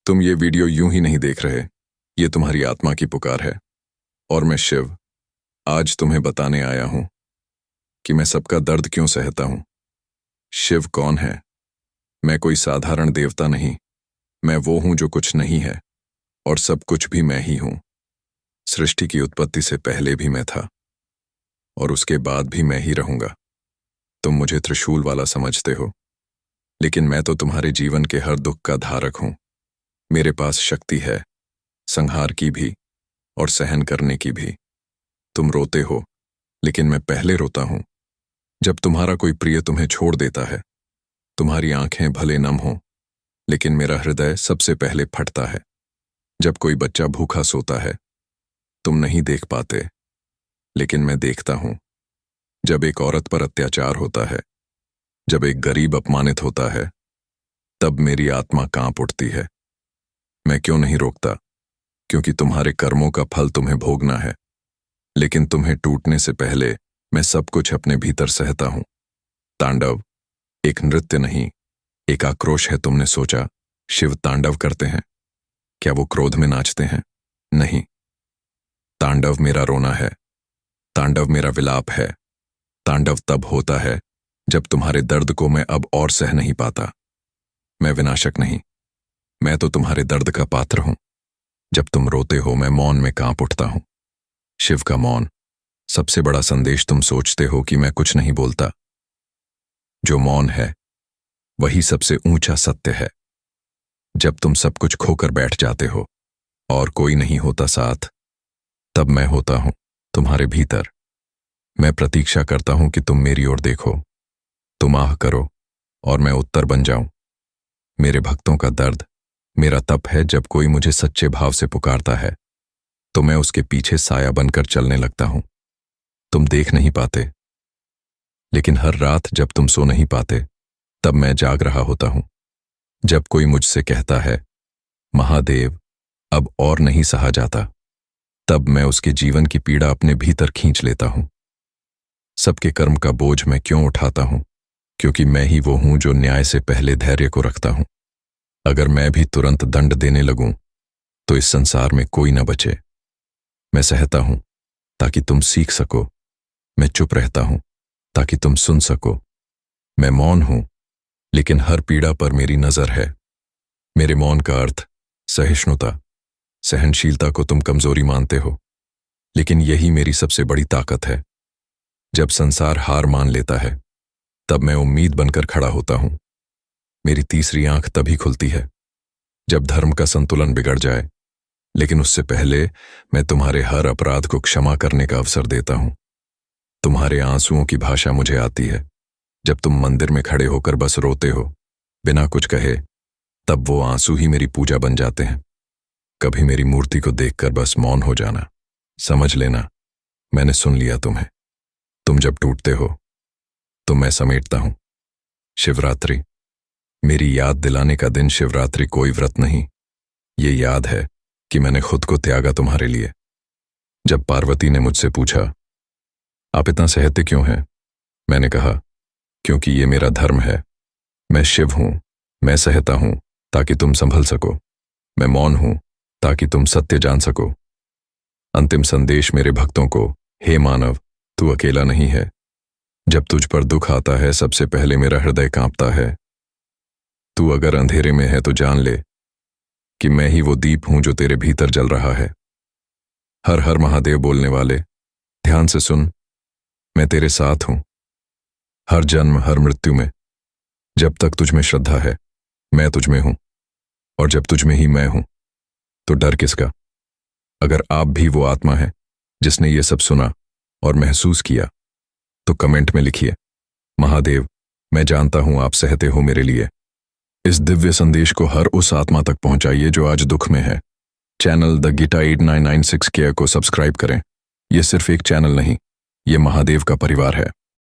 तुम ये वीडियो यूं ही नहीं देख रहे, ये तुम्हारी आत्मा की पुकार है। और मैं शिव आज तुम्हें बताने आया हूं कि मैं सबका दर्द क्यों सहता हूं। शिव कौन है? मैं कोई साधारण देवता नहीं, मैं वो हूं जो कुछ नहीं है और सब कुछ भी मैं ही हूं। सृष्टि की उत्पत्ति से पहले भी मैं था और उसके बाद भी मैं ही रहूंगा। तुम मुझे त्रिशूल वाला समझते हो, लेकिन मैं तो तुम्हारे जीवन के हर दुख का धारक हूं। मेरे पास शक्ति है, संहार की भी और सहन करने की भी। तुम रोते हो, लेकिन मैं पहले रोता हूं। जब तुम्हारा कोई प्रिय तुम्हें छोड़ देता है, तुम्हारी आंखें भले नम हों, लेकिन मेरा हृदय सबसे पहले फटता है। जब कोई बच्चा भूखा सोता है, तुम नहीं देख पाते, लेकिन मैं देखता हूं। जब एक औरत पर अत्याचार होता है, जब एक गरीब अपमानित होता है, तब मेरी आत्मा कांप उठती है। मैं क्यों नहीं रोकता? क्योंकि तुम्हारे कर्मों का फल तुम्हें भोगना है, लेकिन तुम्हें टूटने से पहले मैं सब कुछ अपने भीतर सहता हूं। तांडव एक नृत्य नहीं, एक आक्रोश है। तुमने सोचा शिव तांडव करते हैं? क्या वो क्रोध में नाचते हैं? नहीं। तांडव मेरा रोना है, तांडव मेरा विलाप है। तांडव तब होता है जब तुम्हारे दर्द को मैं अब और सह नहीं पाता। मैं विनाशक नहीं, मैं तो तुम्हारे दर्द का पात्र हूं। जब तुम रोते हो, मैं मौन में कांप उठता हूं। शिव का मौन सबसे बड़ा संदेश। तुम सोचते हो कि मैं कुछ नहीं बोलता। जो मौन है वही सबसे ऊंचा सत्य है। जब तुम सब कुछ खोकर बैठ जाते हो और कोई नहीं होता साथ, तब मैं होता हूं तुम्हारे भीतर। मैं प्रतीक्षा करता हूं कि तुम मेरी ओर देखो, तुम आह करो और मैं उत्तर बन जाऊं। मेरे भक्तों का दर्द मेरा तप है। जब कोई मुझे सच्चे भाव से पुकारता है, तो मैं उसके पीछे साया बनकर चलने लगता हूं। तुम देख नहीं पाते, लेकिन हर रात जब तुम सो नहीं पाते, तब मैं जाग रहा होता हूं। जब कोई मुझसे कहता है महादेव अब और नहीं सहा जाता, तब मैं उसके जीवन की पीड़ा अपने भीतर खींच लेता हूं। सबके कर्म का बोझ मैं क्यों उठाता हूं? क्योंकि मैं ही वो हूं जो न्याय से पहले धैर्य को रखता हूं। अगर मैं भी तुरंत दंड देने लगूं, तो इस संसार में कोई न बचे। मैं सहता हूं ताकि तुम सीख सको, मैं चुप रहता हूं ताकि तुम सुन सको। मैं मौन हूं, लेकिन हर पीड़ा पर मेरी नजर है। मेरे मौन का अर्थ सहिष्णुता, सहनशीलता को तुम कमजोरी मानते हो, लेकिन यही मेरी सबसे बड़ी ताकत है। जब संसार हार मान लेता है, तब मैं उम्मीद बनकर खड़ा होता हूं। मेरी तीसरी आंख तभी खुलती है जब धर्म का संतुलन बिगड़ जाए, लेकिन उससे पहले मैं तुम्हारे हर अपराध को क्षमा करने का अवसर देता हूं। तुम्हारे आंसुओं की भाषा मुझे आती है। जब तुम मंदिर में खड़े होकर बस रोते हो बिना कुछ कहे, तब वो आंसू ही मेरी पूजा बन जाते हैं। कभी मेरी मूर्ति को देखकर बस मौन हो जाना, समझ लेना मैंने सुन लिया तुम्हें। तुम जब टूटते हो तो मैं समेटता हूं। शिवरात्रि मेरी याद दिलाने का दिन। शिवरात्रि कोई व्रत नहीं, ये याद है कि मैंने खुद को त्यागा तुम्हारे लिए। जब पार्वती ने मुझसे पूछा आप इतना सहते क्यों हैं, मैंने कहा क्योंकि ये मेरा धर्म है। मैं शिव हूं, मैं सहता हूं ताकि तुम संभल सको। मैं मौन हूं ताकि तुम सत्य जान सको। अंतिम संदेश मेरे भक्तों को, हे मानव, तू अकेला नहीं है। जब तुझ पर दुख आता है, सबसे पहले मेरा हृदय कांपता है। तू अगर अंधेरे में है तो जान ले कि मैं ही वो दीप हूं जो तेरे भीतर जल रहा है। हर हर महादेव बोलने वाले, ध्यान से सुन, मैं तेरे साथ हूं। हर जन्म, हर मृत्यु में। जब तक तुझ में श्रद्धा है, मैं तुझ में हूं, और जब तुझ में ही मैं हूं, तो डर किसका? अगर आप भी वो आत्मा है जिसने ये सब सुना और महसूस किया, तो कमेंट में लिखिए महादेव, मैं जानता हूं आप सहते हो मेरे लिए। इस दिव्य संदेश को हर उस आत्मा तक पहुंचाइए जो आज दुख में है। चैनल द गीता 8996 केयर को सब्सक्राइब करें। यह सिर्फ एक चैनल नहीं, ये महादेव का परिवार है।